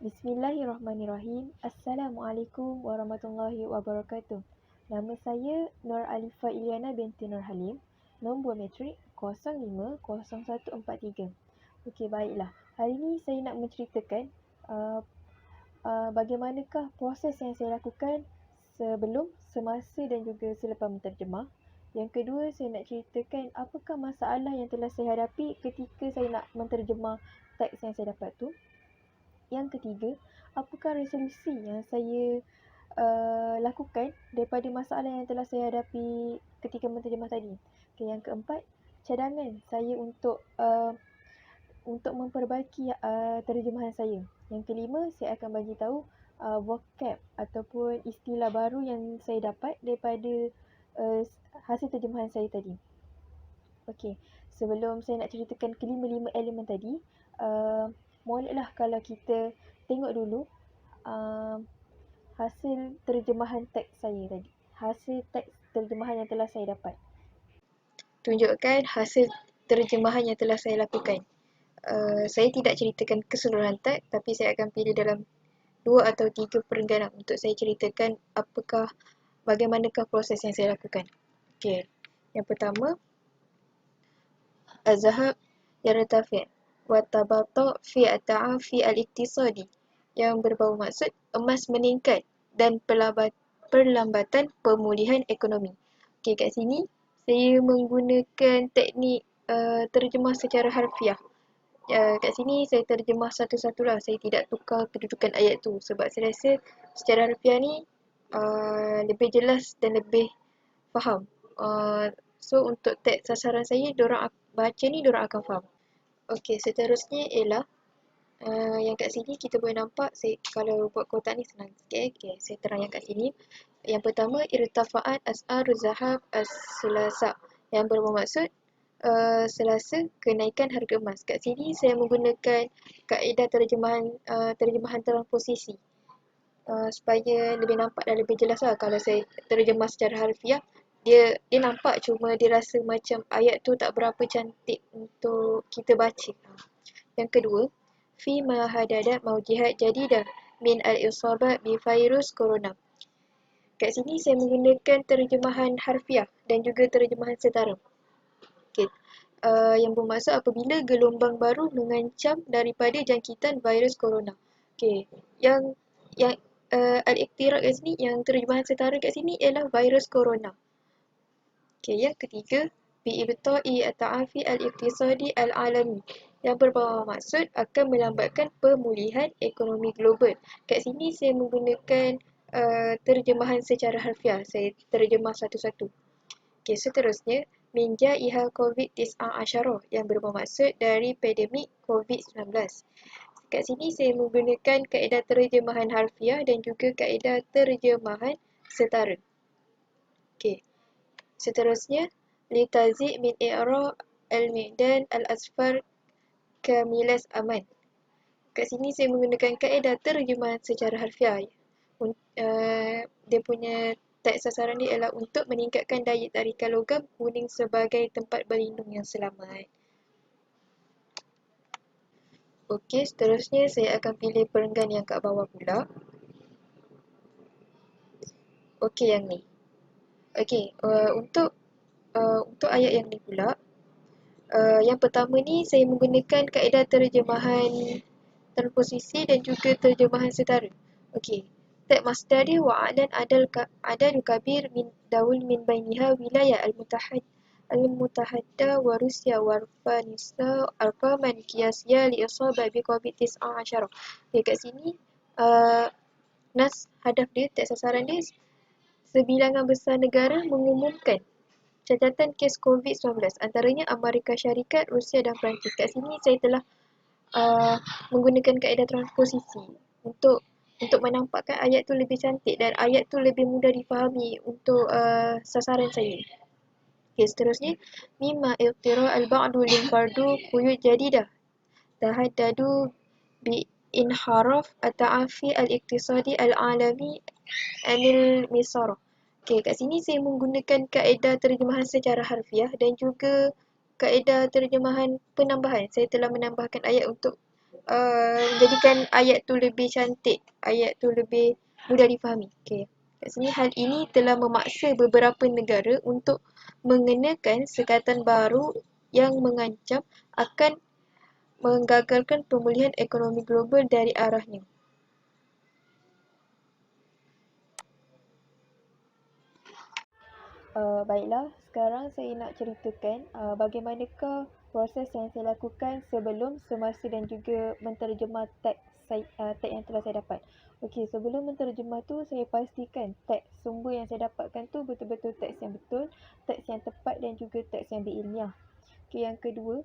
Bismillahirrahmanirrahim. Assalamualaikum warahmatullahi wabarakatuh. Nama saya Nur Alifah Iliana binti Nur Halim. Nombor matrik 050143. Okey, baiklah. Hari ini saya nak menceritakan bagaimanakah proses yang saya lakukan sebelum, semasa dan juga selepas menterjemah. Yang kedua, saya nak ceritakan apakah masalah yang telah saya hadapi ketika saya nak menterjemah teks yang saya dapat tu. Yang ketiga, apakah resolusi yang saya lakukan daripada masalah yang telah saya hadapi ketika menterjemah tadi. Okay, yang keempat, cadangan saya untuk memperbaiki terjemahan saya. Yang kelima, saya akan bagi tahu vocab ataupun istilah baru yang saya dapat daripada hasil terjemahan saya tadi. Okey, sebelum saya nak ceritakan kelima-lima elemen tadi, moleklah kalau kita tengok dulu hasil terjemahan teks saya tadi. Hasil teks terjemahan yang telah saya dapat. Tunjukkan hasil terjemahan yang telah saya lakukan. Saya tidak ceritakan keseluruhan teks, tapi saya akan pilih dalam 2 atau 3 perengganan untuk saya ceritakan bagaimanakah proses yang saya lakukan. Okey, yang pertama, الذهاب يرتفع والتباطؤ في التعافي الاقتصادي yang berbau maksud emas meningkat dan perlambatan pemulihan ekonomi. Okey, kat sini saya menggunakan teknik terjemah secara harfiah. Kat sini saya terjemah satu-satulah, saya tidak tukar kedudukan ayat tu sebab saya rasa secara harfiah ni lebih jelas dan lebih faham. So untuk teks sasaran saya, diorang baca ni diorang akan faham. Okey, seterusnya ialah yang kat sini kita boleh nampak, kalau buat kotak ni senang sikit. Okay, saya terang yang kat sini. Yang pertama, irtafa'at as'aru zahab as-sulasa, yang bermaksud Selasa kenaikan harga emas. Kat sini saya menggunakan kaedah terjemahan transposisi supaya lebih nampak dan lebih jelas lah. Kalau saya terjemah secara harfiah, dia nampak, cuma dia rasa macam ayat tu tak berapa cantik untuk kita baca. Yang kedua, fi ma hadadat maujihat jadidah min al-isabat bi virus corona. Kat sini saya menggunakan terjemahan harfiah dan juga terjemahan setara. Okay. Yang bermaksud apabila gelombang baru mengancam daripada jangkitan virus corona. Okay. Yang al-iqtiraq kat sini, yang terjemahan setara kat sini ialah virus corona. Okay. Yang ketiga, bi'ibta'i at-ta'afi al-iqtisadi al-alami, yang bermaksud akan melambatkan pemulihan ekonomi global. Kat sini saya menggunakan terjemahan secara harfiah. Saya terjemah satu-satu. Okay, seterusnya, min jaiha COVID-19 yang bermaksud dari pandemik COVID-19. Kat sini saya menggunakan kaedah terjemahan harfiah dan juga kaedah terjemahan setara. Okay. Seterusnya, litazi' min i'ra al-mi'dan al-asfar kamilas aman. Kat sini saya menggunakan kaedah terjemahan secara harfiah. Dia punya teks sasaran dia ialah untuk meningkatkan daya tarikan logam kuning sebagai tempat berlindung yang selamat. Okey, seterusnya saya akan pilih perenggan yang kat bawah pula. Okey, yang ni. Okey, untuk ayat yang ni pula, yang pertama ni saya menggunakan kaedah terjemahan transposisi dan juga terjemahan setara. Okey. Teks masdar dia wa'adan adal kabir min daul min bainiha wilayah al-mutahadda wa Rusia wa Afghanistan arqaman qiyasiyah li isabah bi COVID-19. Okay, kat sini nas hadaf dia, teks sasaran dia, sebilangan besar negara mengumumkan catatan kes COVID-19, antaranya Amerika Syarikat, Rusia dan Perancis. Kat sini saya telah menggunakan kaedah transposisi untuk menampakkan ayat tu lebih cantik dan ayat tu lebih mudah difahami untuk sasaran saya. Okay, seterusnya, mimma iqtira al-ba'du lil fardu quyud jadidah tahaddadu bi inharaf at-ta'afi al-iqtisadi al-alami anil misarah. Okay, kat sini saya menggunakan kaedah terjemahan secara harfiah dan juga kaedah terjemahan penambahan. Saya telah menambahkan ayat untuk jadikan ayat tu lebih cantik, ayat tu lebih mudah difahami. Okay. Kat sini hal ini telah memaksa beberapa negara untuk mengenakan sekatan baru yang mengancam akan menggagalkan pemulihan ekonomi global dari arahnya. Baiklah, sekarang saya nak ceritakan bagaimanakah proses yang saya lakukan sebelum, semasa dan juga menterjemah teks yang telah saya dapat. Okey, sebelum menterjemah tu saya pastikan teks sumber yang saya dapatkan tu betul-betul teks yang betul, teks yang tepat dan juga teks yang berilmiah. Okey, yang kedua,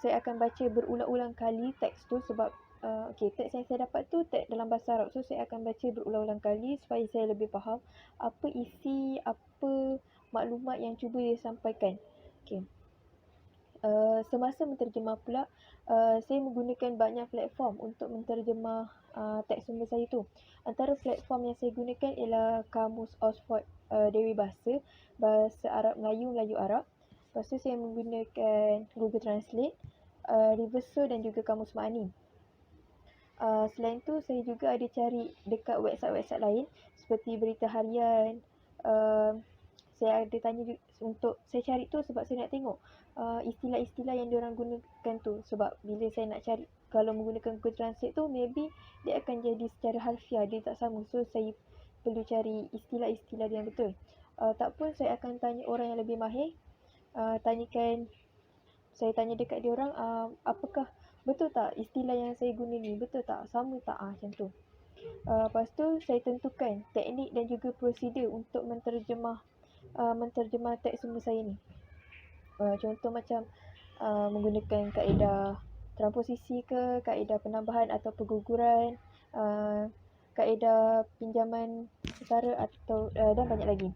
saya akan baca berulang-ulang kali teks tu sebab teks yang saya dapat tu teks dalam bahasa Arab. So saya akan baca berulang-ulang kali supaya saya lebih faham apa isi, apa maklumat yang cuba dia sampaikan. Okey. Semasa menterjemah pula, saya menggunakan banyak platform untuk menterjemah teks sumber saya tu. Antara platform yang saya gunakan ialah Kamus Oxford Dewi Bahasa, Bahasa Arab Melayu, Melayu Arab. Lepas tu saya menggunakan Google Translate, Reverso dan juga Kamus Ma'ani. Selain tu saya juga ada cari dekat website-website lain seperti Berita Harian. Saya ada tanya untuk saya cari tu sebab saya nak tengok istilah-istilah yang diorang gunakan tu, sebab bila saya nak cari kalau menggunakan Google Translate tu maybe dia akan jadi secara harfiah, dia tak sama. So saya perlu cari istilah-istilah dia yang betul. Tak pun saya akan tanya orang yang lebih mahir. Saya tanya dekat diorang apakah betul tak istilah yang saya guna ni, betul tak, sama tak, macam tu. Lepas tu saya tentukan teknik dan juga prosedur untuk menterjemah teks sumber saya ni. Contoh macam menggunakan kaedah transposisi ke, kaedah penambahan atau perguguran, kaedah pinjaman setara atau dan banyak lagi.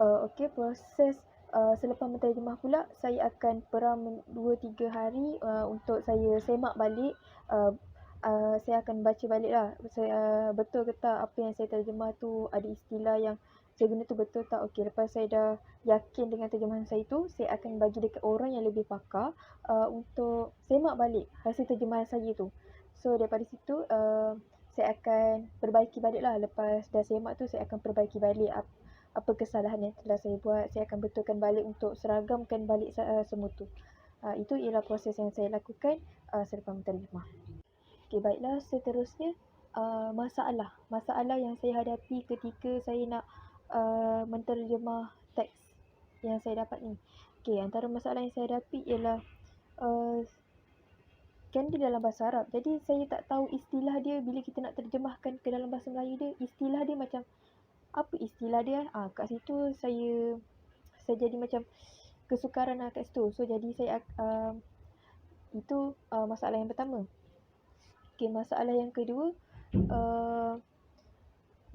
Okey, proses selepas menterjemah pula saya akan peram 2-3 hari untuk saya semak balik. Saya akan baca balik lah, betul ke tak apa yang saya terjemah tu, ada istilah yang saya guna tu betul tak. Okey, lepas saya dah yakin dengan terjemahan saya tu, saya akan bagi dekat orang yang lebih pakar untuk semak balik hasil terjemahan saya tu. So daripada situ saya akan perbaiki balik lah. Lepas dah semak tu saya akan perbaiki balik apa kesalahan yang telah saya buat. Saya akan betulkan balik untuk seragamkan balik semua tu. Itu ialah proses yang saya lakukan selepas menterjemah. Okey, baiklah, seterusnya masalah yang saya hadapi ketika saya nak menterjemah teks yang saya dapat ni. Okey, antara masalah yang saya hadapi ialah kan dia dalam bahasa Arab, jadi saya tak tahu istilah dia bila kita nak terjemahkan ke dalam bahasa Melayu dia, istilah dia macam apa istilah dia. Kat situ saya jadi macam kesukaran kat situ. So jadi saya itu masalah yang pertama. Okey, masalah yang kedua,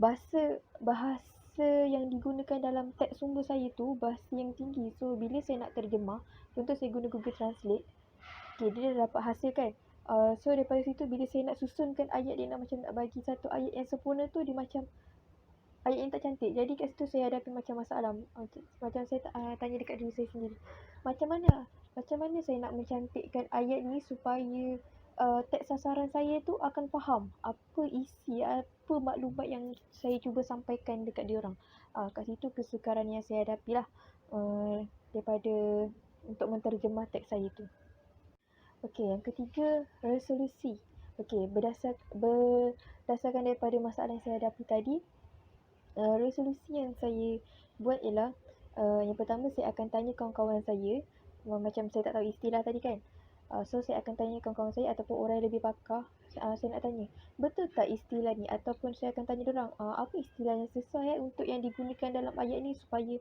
bahasa yang digunakan dalam teks sumber saya tu bahasa yang tinggi. So bila saya nak terjemah, contoh saya guna Google Translate, okey, dia dah dapat hasil kan. So daripada situ bila saya nak susunkan ayat, dia nak bagi satu ayat yang sempurna tu, dia macam ayat yang tak cantik. Jadi kat situ saya hadapi macam masalah. Macam saya tanya dekat diri saya sendiri, macam mana saya nak mencantikkan ayat ni supaya teks sasaran saya tu akan faham apa isi, apa maklumat yang saya cuba sampaikan dekat diorang. Kat situ kesukaran yang saya hadapi lah daripada untuk menterjemah teks saya tu. Okey, yang ketiga, resolusi. Okey, berdasarkan daripada masalah yang saya hadapi tadi, resolusi yang saya buat ialah yang pertama saya akan tanya kawan-kawan saya, macam saya tak tahu istilah tadi kan. So saya akan tanya kawan-kawan saya ataupun orang yang lebih pakar. Saya nak tanya, betul tak istilah ni, ataupun saya akan tanya diorang apa istilah yang sesuai untuk yang digunakan dalam ayat ni supaya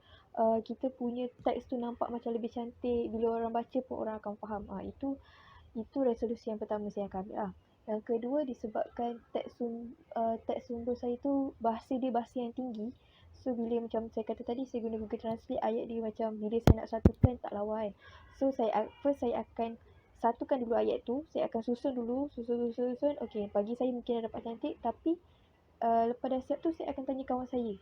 kita punya teks tu nampak macam lebih cantik, bila orang baca pun orang akan faham. Itu resolusi yang pertama saya akan ambil lah. Yang kedua, disebabkan teks sumber saya tu bahasa yang tinggi. So bila macam saya kata tadi, saya guna Google Translate, ayat dia macam bila saya nak satukan tak lawa kan. So saya akan satukan dulu ayat tu, saya akan susun. Okey, bagi saya mungkin dah dapat cantik, tapi lepas dah siap tu saya akan tanya kawan saya,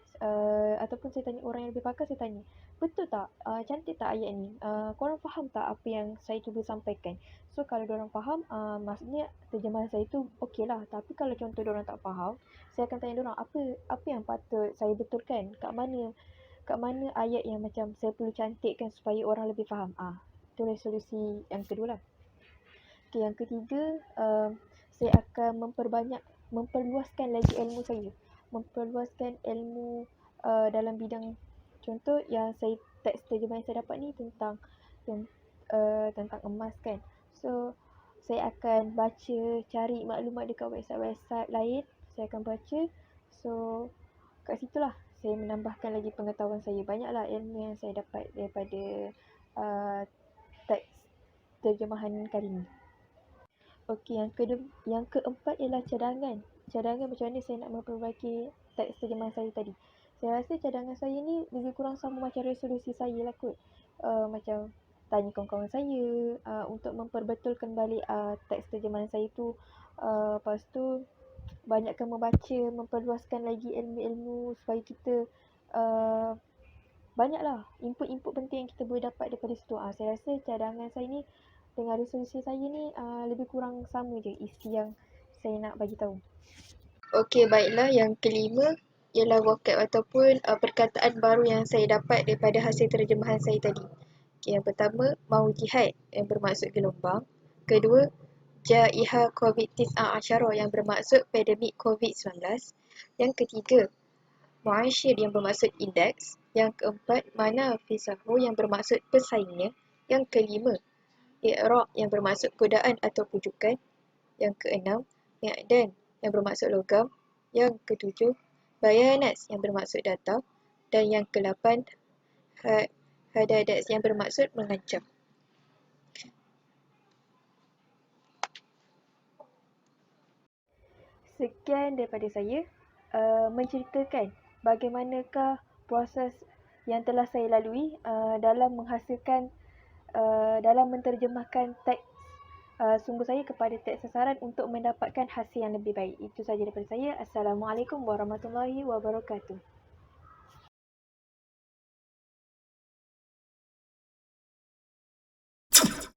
ataupun saya tanya orang yang lebih pakar, saya tanya, betul tak? Cantik tak ayat ni? Korang faham tak apa yang saya cuba sampaikan? So kalau diorang faham, maksudnya terjemahan saya tu okey lah. Tapi kalau contoh diorang tak faham, saya akan tanya diorang, apa yang patut saya betulkan? Kat mana ayat yang macam saya perlu cantikkan supaya orang lebih faham? Itu resolusi yang kedua lah. Okay, yang ketiga, saya akan memperluaskan lagi ilmu saya. Memperluaskan ilmu dalam bidang, contoh yang teks terjemahan yang saya dapat ni tentang emas kan. So, saya akan baca, cari maklumat dekat website-website lain. Saya akan baca. So, kat situlah saya menambahkan lagi pengetahuan saya. Banyaklah ilmu yang saya dapat daripada teks terjemahan kali ni. Okey, yang keempat ialah cadangan. Cadangan macam mana saya nak memperbaiki teks terjemahan saya tadi. Saya rasa cadangan saya ni lebih kurang sama macam resolusi saya lah kot. Macam tanya kawan-kawan saya untuk memperbetulkan balik teks terjemahan saya tu. Lepas tu banyakkan membaca, memperluaskan lagi ilmu-ilmu supaya kita banyaklah input-input penting yang kita boleh dapat daripada situ. Saya rasa cadangan saya ni dengan resolusi saya ni lebih kurang sama je isi yang saya nak bagi tahu. Okey, baiklah. Yang kelima ialah vocab ataupun perkataan baru yang saya dapat daripada hasil terjemahan saya tadi. Okay, yang pertama, maujihad yang bermaksud gelombang. Kedua, jaiha COVID-19 yang bermaksud pandemik COVID-19. Yang ketiga, muasyir yang bermaksud indeks. Yang keempat, manafisahu yang bermaksud pesaingnya. Yang kelima, i'rab yang bermaksud godaan atau pujukan. Yang keenam, i'dan yang bermaksud logam. Yang ketujuh, bayanat yang bermaksud data. Dan yang ke-8, hadadat yang bermaksud mengancam. Sekian daripada saya menceritakan bagaimanakah proses yang telah saya lalui dalam menghasilkan dalam menterjemahkan teks sumber saya kepada teks sasaran untuk mendapatkan hasil yang lebih baik. Itu sahaja daripada saya. Assalamualaikum warahmatullahi wabarakatuh.